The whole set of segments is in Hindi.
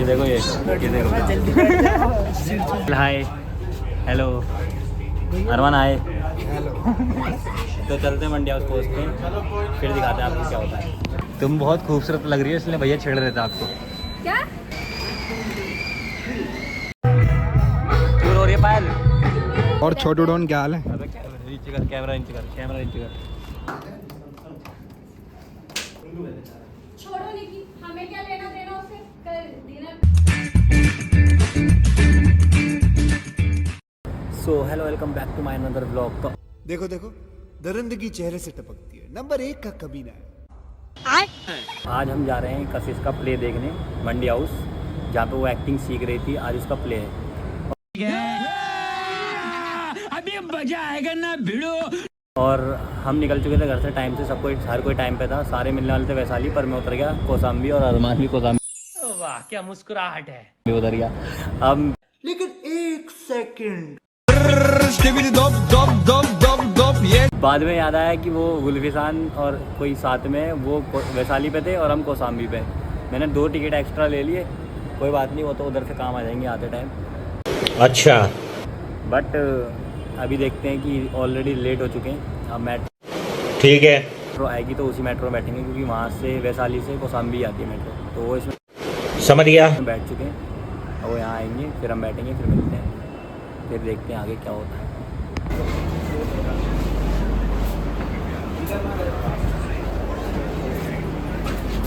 ये देखो हाय हेलो अरमान आए। तो चलते हैं मंडी हाउस पोस्ट पे, फिर दिखाते हैं आपको क्या होता है। तुम बहुत खूबसूरत लग रही है, इसलिए भैया छेड़ रहे थे आपको। क्या दूर हो रही है पायल। और छोटू डॉन क्या हाल है? नीचे कर कैमरा, नीचे कर कैमरा, नीचे कर। छोड़ो निकी, हमें क्या लेना देना उससे, कर देना। So hello, welcome back to my another vlog. तो देखो देखो दरिंदगी चेहरे से टपकती है, नंबर 1 का कमीना है। आज हम जा रहे हैं कशिश का प्ले देखने, मंडी हाउस, जहाँ पे वो एक्टिंग सीख रही थी। आज उसका प्ले है। अभी मजा आएगा ना भिड़ो। और हम निकल चुके थे घर से टाइम से, सबको हर कोई टाइम पे था, सारे मिलने वाले थे वैशाली, पर मैं उतर गया कौसाम्बी और अरमान भी कौसाम्बी। वाह क्या मुस्कुराहट है। उतर गया अब, लेकिन एक सेकंड बाद में याद आया कि वो गुलफिसान और कोई साथ में वो वैशाली पे थे और हम कौसाम्बी पे। मैंने 2 टिकट एक्स्ट्रा ले लिए, कोई बात नहीं, वो तो उधर से काम आ जाएंगे आते टाइम। अच्छा, बट अभी देखते हैं कि ऑलरेडी लेट हो चुके हैं। अब मेट्रो ठीक है, मेट्रो आएगी तो उसी मेट्रो में बैठेंगे, क्योंकि वहाँ से वैशाली से कौसाम्बी आती है मेट्रो, तो वो इसमें समझ गया बैठ चुके हैं। और वो यहाँ आएंगे, फिर हम बैठेंगे, फिर मिलते हैं, फिर देखते हैं आगे क्या होता है।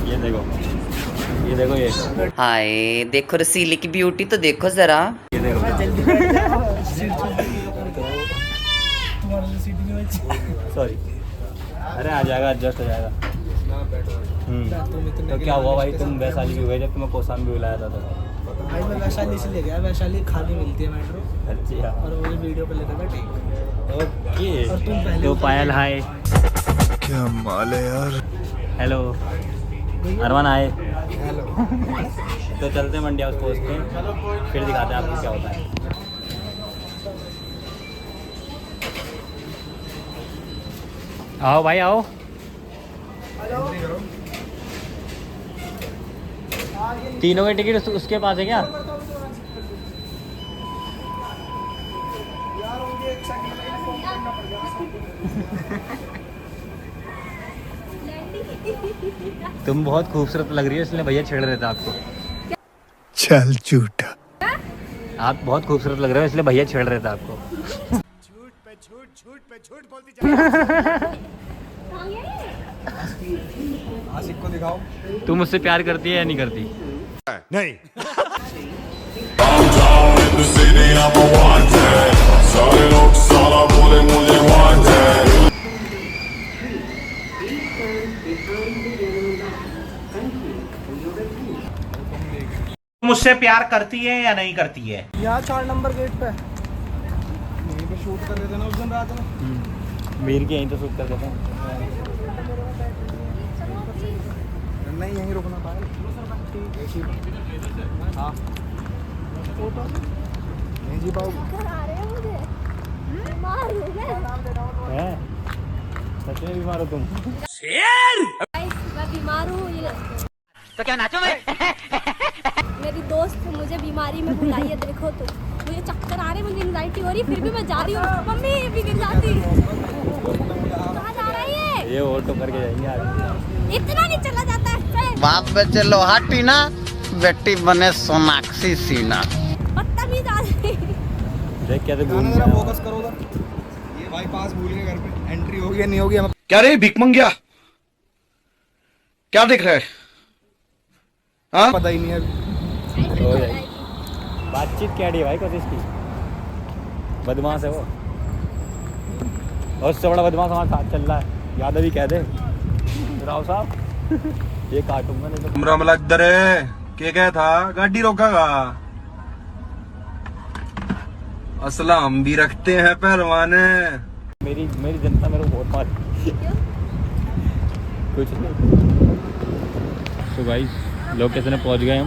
ये देखो, ये देखो, ये हाय देखो रसीली की ब्यूटी तो देखो जरा। ये देखो सॉरी, अरे आ जाएगा, एडजस्ट हो जाएगा। तो क्या हुआ भाई, तुम वैशाली भी गए जब तुम्हें कौसाम्बी बुलाया था? तो भाई मैं वैशाली से ले गया, वैशाली खाली मिलती है मेट्रो, अच्छा, और मुझे वीडियो पे लेता था। ठीक ओके। और तुम पहले तो पायल हाय, क्या माल है यार। हेलो अरमान आए। हेलो। तो चलते हैं मंडी हाउस पोस्ट पे, फिर दिखाते हैं आपको क्या होता है। आओ भाई आओ। तीनों के टिकट उसके पास है क्या? तुम बहुत खूबसूरत लग रही है, इसलिए भैया छेड़ रहे थे आपको। चल झूठा। आप बहुत खूबसूरत लग रहे हो, इसलिए भैया छेड़ रहे थे आपको। झूठ पे झूठ बोलती जा। आशिक को दिखाओ। तुम मुझसे प्यार करती है या नहीं करती? नहीं। मुझसे प्यार करती है या नहीं करती है? यहाँ 4 नंबर गेट पे यहीं पे शूट कर रहे थे ना उस दिन रात में। मीर की यहीं तो शूट कर देते हैं। नहीं यहीं रुकना पाया। हाँ नहीं जी पाओ। हैं? सच में बीमार हो तुम? मैं बीमार हूँ, तो क्या नाचो मैं? मेरी दोस्त मुझे बीमारी में बुलाई है। देखो तो मुझे चक्कर आ रहे, मुझे एंजाइटी हो रही, फिर भी मैं जा रही हूँ। मम्मी भी गिर जाती। कहाँ जा रहा है ये ऑटो करके जाएंगे आज। इतना नहीं चला जाता है। बाप बच्चे लोहा टीना, बेटी बने सोनाक्षी सीना। पत्ता भी जा रही। देख क्या तो गाना जरा फोकस करो उधर। ये भाई पास भूल गए घर पे, एंट्री होगी या नहीं होगी हमें क्या रे भिकमंगिया, क्या देख रहा है? हाँ पता ही नहीं है अभी। हो जाएगी। बातचीत क्या है भाई कशिश की? बदमाश है वो, और उससे बड़ा बदमाश हमारे साथ चल रहा है। यादव ही कह दे राव साहब, ये काटूंगा नहीं तो। हमरा लग दरे क्या था, गाड़ी रोकागा? असला हम भी रखते हैं पहलवाने। मेरी जनता मेरे को बहुत मार कुछ नहीं। तो भाई लोकेशन में पहुंच गए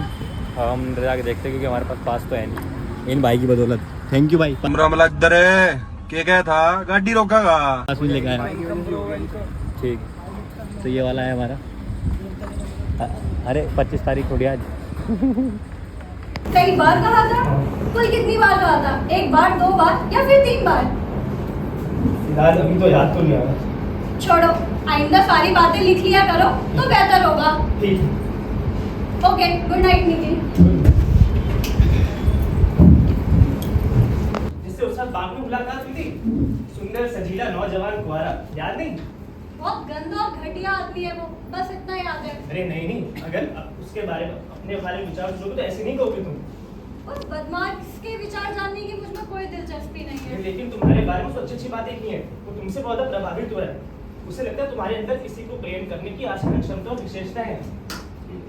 हम जाके देखते हैं, क्योंकि हमारे पास तो है नहीं, इन भाई की बदौलत। थैंक यू भाई। हमरा लग दरे क्या था, गाड़ी रोकागा? पास में लेके आया। ठीक, तो ये वाला है हमारा। अरे 25 तारीख थोड़ी आज। कई बार कहा था? कुल कितनी बार कहा था? 1 बार, 2 बार या फिर 3 बार? फिलहाल अभी तो याद तो नहीं आ रहा। छोड़ो, आइंदा सारी बातें लिख लिया करो तो बेहतर होगा। ठीक है। Okay, good night Nikhil. जिससे उस साथ बाग में मुलाकात हुई थी, सुंदर सजीला नौजवान कुंवारा, याद नहीं? बहुत गंदा और घटिया आदमी है वो, बस इतना याद है। अरे नहीं, अगर उसके बारे में अपने बारे में विचार सुनोगे तो ऐसे नहीं कहोगे तुम। उस बदमाश के विचार जानने की मुझमें कोई दिलचस्पी नहीं है। लेकिन तुम्हारे बारे में अच्छी अच्छी बातें की हैं, वो तुमसे बहुत प्रभावित हुआ है। उसे लगता है तुम्हारे अंदर किसी को प्रेम करने की आसान क्षमता और विशेषताएं हैं,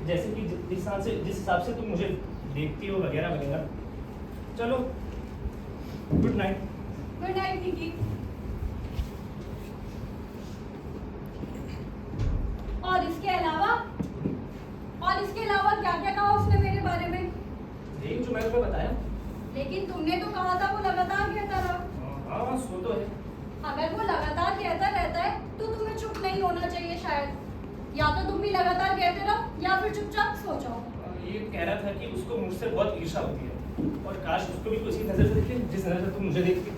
जैसे कि जिस हिसाब से तुम मुझे देखती हो वगैरह वगैरह। चलो, गुड नाइट। गुड नाइट निकी। और इसके अलावा क्या क्या कहा उसने मेरे बारे में? यही जो मैंने तुम्हें बताया। लेकिन तुमने तो कहा था वो लगातार कहता रहा। हाँ, सो तो है। अगर वो लगातार कहता रहता है तो तुम्हें चुप नहीं होना चाहिए शायद। या तो तुम भी लगातार कहते रहो या फिर चुपचाप सो जाओ। ये कह रहा था कि उसको मुझसे बहुत ईर्ष्या होती है और काश उसको भी उसी नजर से देखे जिस नजर से तुम मुझे देखती।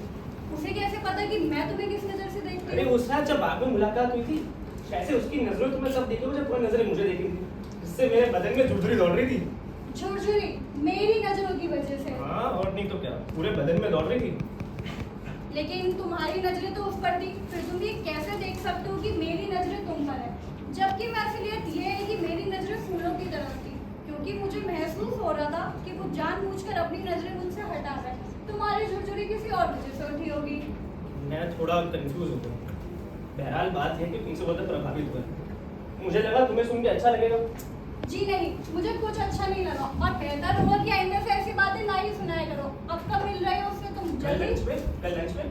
उसे कैसे पता कि मैं तुम्हें किस नजर से देखती अरे हूँ? उस रात जब बाग में मुलाकात हुई थी, कैसे उसकी नजरों तुम्हें सब देखे हो जब पूरी नजरें मुझे देखी थी, जिससे मेरे बदन में झुरझुरी दौड़ रही थी। झुरझुरी मेरी नजरों की वजह से। हाँ, और नहीं तो क्या, पूरे बदन में दौड़ रही थी। लेकिन तुम्हारी नजरें तो उस पर थी, फिर तुम ये कैसे देख सकते हो कि मेरी नजरें तुम पर है? जबकि असलियत ये है कि मेरी नजरें फूलों की तरफ थी, क्योंकि मुझे महसूस हो रहा था कि वो जानबूझकर अपनी नजरें मुझसे हटा रहा है। तुम्हारी झुरझुरी किसी और वजह से उठी होगी। मैं थोड़ा कंफ्यूज हो गया। बहरहाल बात है कि तुमसे बहुत प्रभावित हुआ। मुझे लगा तुम्हें सुन के अच्छा लगेगा। जी नहीं, मुझे कुछ अच्छा नहीं लगा और बेहतर होगा कि आइंदा से ऐसी बातें ना ही सुनाया करो। अब कब मिल रहे हो उससे तुम कल लंच जल्दी? में, कल लंच में।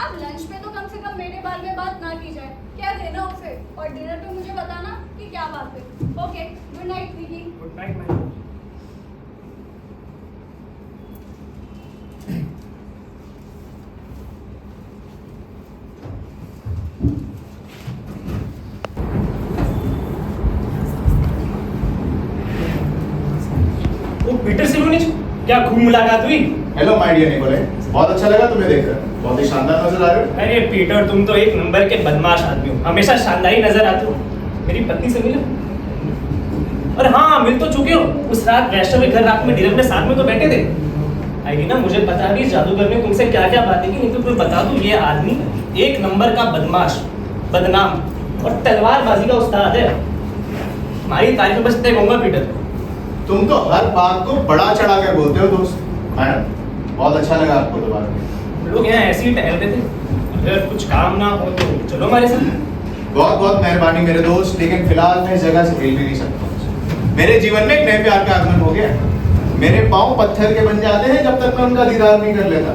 अब लंच पे तो कम से कम मेरे बारे में बात ना की जाए, कह देना उसे, और डिनर पे मुझे बताना कि क्या बात है। Okay, good night Nicky. Good night ma'am. वो पीटर सिलोनिच, क्या खूब मुलाकात हुई। हेलो माय डियर निकोले, बहुत अच्छा लगा तुम्हें देखकर, बहुत ही शानदार नजर आ रहे हो। अरे पीटर, तुम तो एक नंबर के बदमाश आदमी हो, हमेशा शानदार ही नजर आते हो। मेरी पत्नी से मिलो। और हाँ, मिल तो चुके हो। उस रात वैष्णव के घर रात में डिनर में साथ में तो बैठे थे। आएगी ना, मुझे पता भी जादूगर ने तुमसे क्या क्या बातें की, नहीं तो तुम्हें बता दूं, ये आदमी एक नंबर का बदमाश, बदनाम और तलवारबाजी का उस्ताद है। हमारी तारीफ में बस इतना कहूंगा पीटर। तुम तो हर बात को बड़ा चढ़ा कर बोलते हो दोस्त। मैडम, बहुत अच्छा लगा आपको दोबारा। लोग यहाँ ऐसे ही टहलते थे, अगर कुछ काम ना हो तो चलो हमारे साथ। बहुत बहुत मेहरबानी मेरे दोस्त, लेकिन फिलहाल मैं इस जगह से हिल भी नहीं सकता। मेरे जीवन में एक नए प्यार का आगमन हो गया। मेरे पाँव पत्थर के बन जाते हैं जब तक मैं उनका दीदार नहीं कर लेता।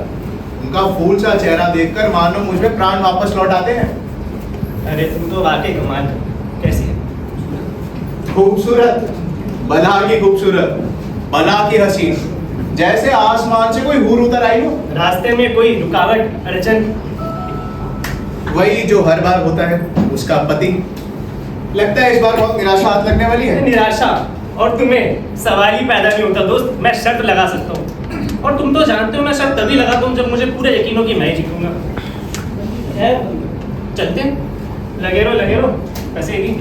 उनका फूल सा चेहरा देखकर मानो मुझ में प्राण वापस लौट आते हैं। अरे तुम तो वाकई कमाल हो। कैसी है? खूबसूरत, बला की खूबसूरत, बला की हसीन, जैसे आसमान से कोई हूर उतर आई हो। रास्ते में कोई रुकावट, अड़चन? वही जो हर बार होता है, उसका पति। लगता है इस बार बहुत निराशा हाथ लगने वाली है। निराशा? और तुम्हें सवाल ही पैदा नहीं होता दोस्त। मैं शर्त लगा सकता हूँ, और तुम तो जानते हो मैं शर्त तभी लगाता हूँ जब मुझे पूरा यकीन हो कि मैं ही जीतूंगा। चलते हैं, लगे रहो फंसेगी।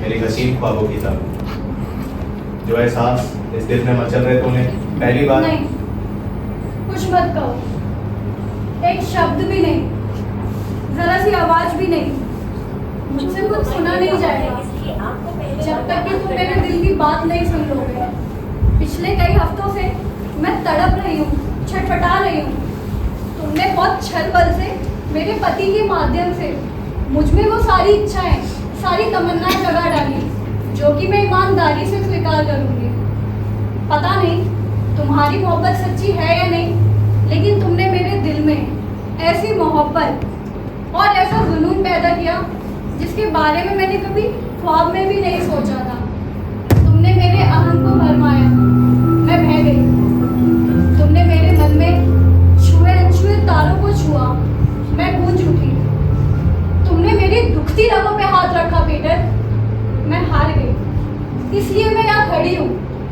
मेरी हसीन ख्वाबों की तरह जो एहसास इस दिल में मचल रहे थे उन्हें पहली बार। नहीं, कुछ मत कहो, एक शब्द भी नहीं, जरा सी आवाज भी नहीं। मुझसे कुछ सुना नहीं जाएगा जब तक कि तुम मेरे दिल की बात नहीं सुन लोगे। पिछले कई हफ्तों से मैं तड़प रही हूँ, छटपटा रही हूँ। तुमने बहुत छल बल से मेरे पति के माध्यम से मुझ में वो सारी इच्छाएं, सारी तमन्नाएं जगा डाली जो कि मैं ईमानदारी से स्वीकार करूँगी। पता नहीं तुम्हारी मोहब्बत सच्ची है या नहीं, लेकिन तुमने मेरे दिल में ऐसी मोहब्बत और ऐसा जुनून पैदा किया जिसके बारे में मैंने कभी ख्वाब में भी नहीं सोचा था। तुमने मेरे अहम को भरमाया, मैं बह गई। तुमने मेरे मन में छुए अनछुए तारों को छुआ, मैं गूंज उठी। तुमने मेरी दुखती रगों पे हाथ रखा पीटर, मैं हार इसलिए मैं यहाँ खड़ी हूँ,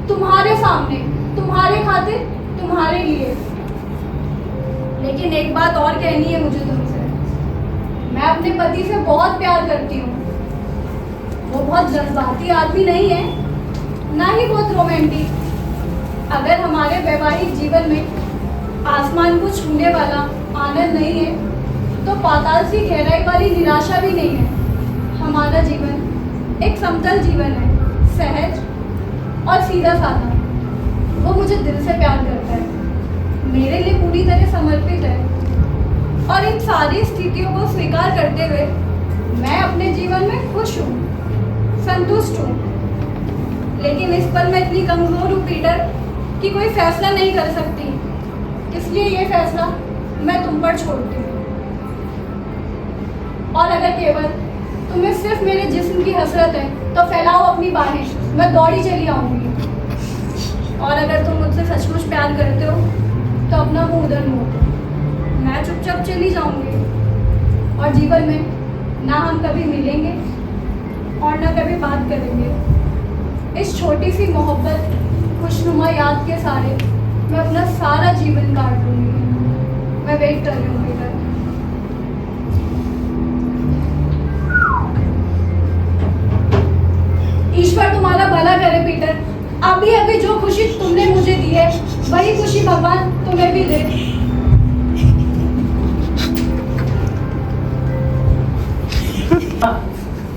तुम्हारे सामने, तुम्हारे खातिर, तुम्हारे लिए। लेकिन एक बात और कहनी है मुझे तुमसे। मैं अपने पति से बहुत प्यार करती हूँ। वो बहुत जज्बाती आदमी नहीं है, ना ही बहुत रोमांटिक। अगर हमारे वैवाहिक जीवन में आसमान को छूने वाला आनंद नहीं है, तो पाताल सी गहराई वाली निराशा भी नहीं है। हमारा जीवन एक समतल जीवन है, सहज और सीधा साधा। वो मुझे दिल से प्यार करता है, मेरे लिए पूरी तरह समर्पित है, और इन सारी स्थितियों को स्वीकार करते हुए मैं अपने जीवन में खुश हूँ, संतुष्ट हूँ। लेकिन इस पर मैं इतनी कमजोर हूँ पीटर कि कोई फैसला नहीं कर सकती। इसलिए ये फैसला मैं तुम पर छोड़ती हूँ। और अगर केवल तुम्हें सिर्फ मेरे जिस्म की हसरत है तो फैलाओ अपनी बाहें, मैं दौड़ी चली आऊँगी। और अगर तुम मुझसे सचमुच प्यार करते हो तो अपना मुंह उधर मोड़ो, मैं चुपचाप चली जाऊँगी। और जीवन में ना हम कभी मिलेंगे और ना कभी बात करेंगे। इस छोटी सी मोहब्बत, खुशनुमा याद के सारे मैं अपना सारा जीवन काट लूँगी। मैं वेट कर रही हूँ पीटर। ईश्वर तुम्हारा भला करे पीटर। अभी अभी जो खुशी तुमने मुझे दी है, वही खुशी भगवान तुम्हें भी दे।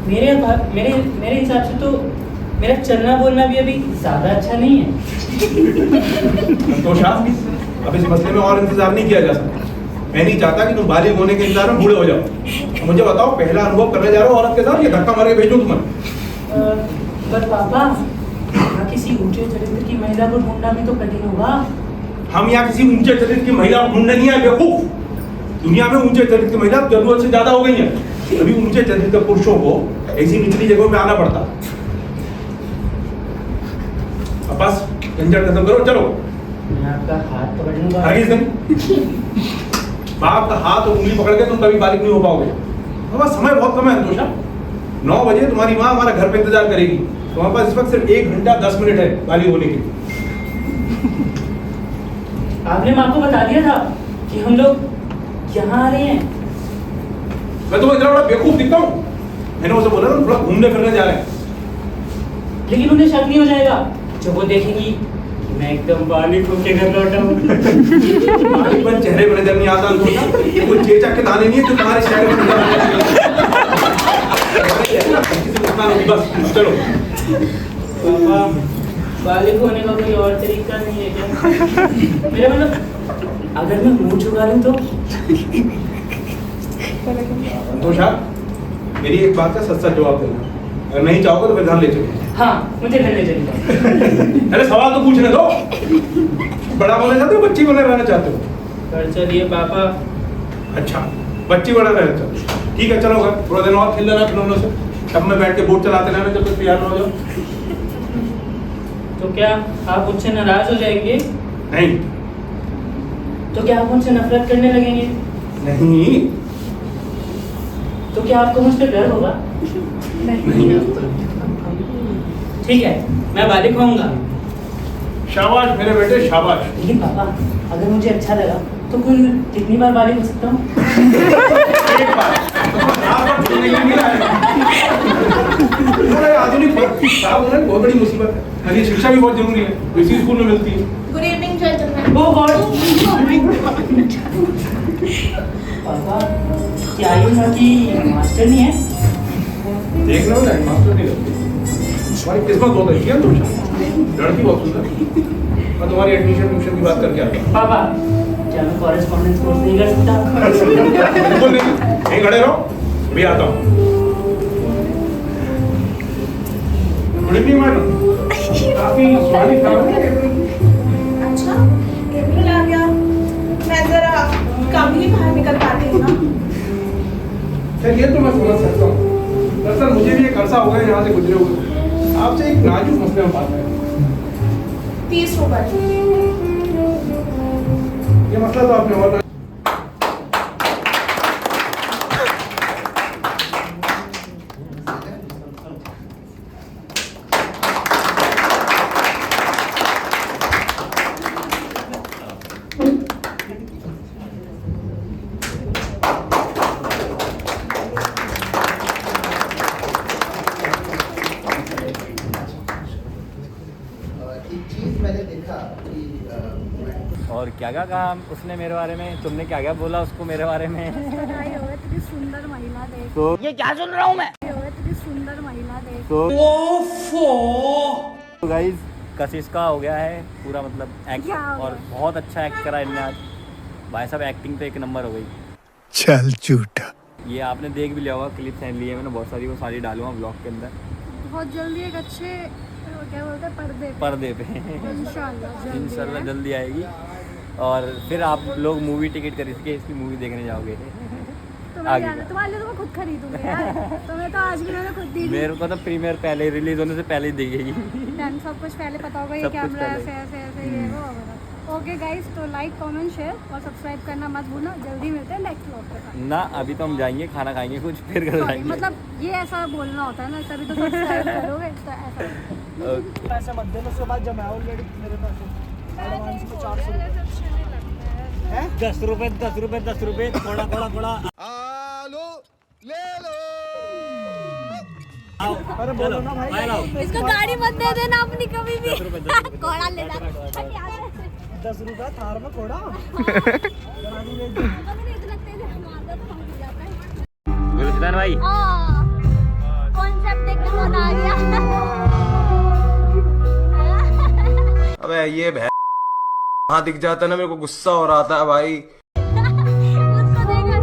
मेरे हिसाब से तो मेरा चलना बोलना भी अभी ज्यादा अच्छा नहीं है। संतोषा, अब इस मसले में और इंतजार नहीं किया जा सकता। मैं नहीं चाहता कि तुम बालिग होने के इंतजार में बूढ़े हो जाओ। मुझे बताओ, पहला अनुभव करने जा रहे हो औरत के साथ, ये धक्का मार के भेजूं तुम्हें? पर पापा, यहाँ किसी ऊंचे चरित्र की महिला को ढूंढना भी तो कठिन होगा। हम यहाँ किसी ऊंचे चरित्र की महिला को ढूंढने नहीं आए बेवकूफ। दुनिया में ऊंचे चरित्र की महिला जरूरत से ज्यादा हो गई है। अभी ऊंचे चरित्र के पुरुषों को ऐसी निचली जगहों में आना पड़ता। अब बस झंझट खत्म करो, चलो। मैं आपका हाथ पकड़ लूंगा। हरगिज़ नहीं। बाप का हाथ और उंगली पकड़ के तुम कभी बालिग नहीं हो पाओगे। बस समय बहुत कम है संतोषा। 9 बजे तुम्हारी माँ हमारा घर पे इंतजार करेगी। तुम्हारे पास इस वक्त सिर्फ 1 घंटा 10 मिनट है बालिग होने के लिए। आपने माँ को बता दिया था कि हम लोग यहाँ आ रहे हैं। मैं तुम्हें इतना बड़ा बेवकूफ दिखता हूँ? मैंने उसे बोला था थोड़ा घूमने फिरने जा रहे हैं। लेकिन उन्हें शक नहीं हो जाएगा जब वो देखेंगी कि मैं एकदम बालिग होके घर लौटा हूँ। बालिग बन चेहरे पर नजर नहीं आता अंतोषा। कोई चेचा के दाने नहीं है जो तुम्हारे शहर में नजर आते। बस चलो। पापा, बालिग होने का कोई और तरीका नहीं है क्या? मेरा मतलब अगर मैं मुंह छुपा लूं तो? संतोषा, मेरी एक बात का सच जवाब देना। अगर नहीं चाहोगे तो फिर घर ले चलो। हाँ, मुझे घर ले चलिए। अरे सवाल तो पूछने दो। बड़ा बनना चाहते हो, बच्ची बनना रहना चाहते हो? घर चलिए पापा। अच्छा, बच्ची बना रहना चाहते हो? ठीक है, चलो घर। थोड़ा दिन और खेल लेना खिलौनों से। तब में बैठ के बोट चलाते रहना जब तक तैयार हो जाओ। तो क्या आप मुझसे नाराज हो जाएंगे? नहीं। तो क्या आप मुझसे नफरत करने लगेंगे? नहीं। तो क्या आपको मुझ पर डर होगा? नहीं। ठीक है, मैं बालिग होऊंगा। शाबाश मेरे बेटे, शाबाश। लेकिन पापा, अगर मुझे अच्छा लगा तो कुल कितनी बार बालिग हो सकता हूँ? एक बार। आधुनिक बहुत बड़ी मुसीबत है। और ये शिक्षा भी बहुत जरूरी है, इसी स्कूल में मिलती है। Good evening gentleman. Oh God. पापा, क्या ये लड़की मास्टर नहीं है? देख लो ना, मास्टर नहीं लगती। तुम्हारी किस्मत बहुत अच्छी है तुम। लड़की बहुत सुंदर। मैं तुम्हारी एडमिशन की बात करके आता हूँ। पापा, क्या मैं कॉरेस्पॉन्डेंस कोर्स नहीं कर सकता? बिल्कुल नहीं, यहीं खड़े रहो, भी आता हूँ। Good evening madam. काफी स्वादिष्ट खाना है। अच्छा, एप्रिल आ गया। मैं जरा कम ही बाहर निकल पाती हूँ ना। खैर ये तो मैं समझ सकता हूँ। दरअसल मुझे भी एक अरसा हो गया यहाँ से गुजरे हुए। आपसे एक नाजुक मसले में बात है। 30 रुपए। ये मसला तो आपने और क्या क्या कहा उसने मेरे बारे में, तुमने क्या क्या बोला उसको मेरे बारे में? इतनी सुंदर महिला देख, तो ये क्या सुन रहा हूँ मैं? इतनी सुंदर महिला देख। तो गाइज कशिश का हो गया है पूरा, मतलब एक्ट, क्या हो और गया? बहुत अच्छा एक्ट करा इनने आज भाई साहब, एक्टिंग तो एक नंबर हो गई। चल झूठा। ये आपने देख भी लिया होगा, क्लिप सेंड ली है मैंने बहुत सारी, वो सारी डालूंगा ब्लॉग के अंदर बहुत जल्दी एक अच्छे क्या बोलते हैं पर्दे पे इंशाल्लाह जल्दी आएगी। और फिर आप लोग मूवी टिकट खरीद के इसकी मूवी देखने जाओगे। आगे का। तुम्हारे लिए तो मैं खुद खरीदूंगी यार। तुम्हें तो आज भी मैंने खुद दी। मेरे को तो प्रीमियर पहले रिलीज होने से पहले ही दिखेगी। सब कुछ पहले पता होगा, ये सब कुछ कैमरा पहले। ऐसे ऐसे ऐसे ये वो वगैरह। ओके गाइस, तो लाइक कमेंट शेयर और सब्सक्राइब करना मत भूलना। जल्दी मिलते हैं नेक्स्ट व्लॉग के साथ। ना अभी तो हम जाएंगे खाना खाएंगे कुछ, फिर घर Sorry, जाएंगे। मतलब ये ऐसा बोलना होता है ना, तभी तो सब्सक्राइब करोगे तो ऐसा। ओके। पैसे मत देना, उसके बाद जमा ऑलरेडी मेरे पास एडवांस में 400 रुपए। 10 रुपए 10 रुपए 10 रुपए, थोड़ा थोड़ा थोड़ा। आलो ले लो। अरे बोलो ना भाई, इसको गाड़ी मत दे देना अपनी कभी भी। 10 रुपए 10 रुपए। कोड़ा ले जा। 10 रुपए थार में कोड़ा। गुलशन भाई कॉन्सेप्ट देख के कौन आ गया? अबे ये वहाँ दिख जाता ना, मेरे को गुस्सा हो रहा था भाई। उसको देखा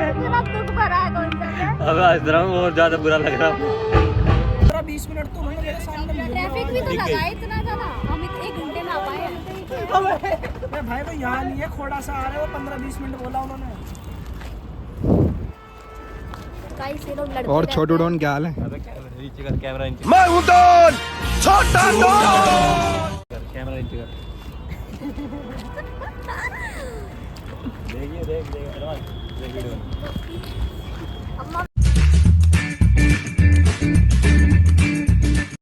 इतना दुख भरा है कॉन्सेप्ट है। अब हंस रहा हूँ, बहुत ज्यादा बुरा लग रहा है। 20 मिनट तो मेरे सामने ट्रैफिक भी तो लगा इतना था ना, हम 1 घंटे में आ पाए। अरे भाई वो यहाँ नहीं है, खोड़ा सा आ रहे हो, 15-20 मिनट बोला उन्होंने। गाइस ये लोग लड़के और रहते छोटू हैं। डॉन क्या हाल है? अबे नीचे कर कैमरा, नीचे मैं हूँ डॉन, छोटा डॉन। कर कैमरा, नीचे कर। देखिए देख देख वीडियो। अम्मा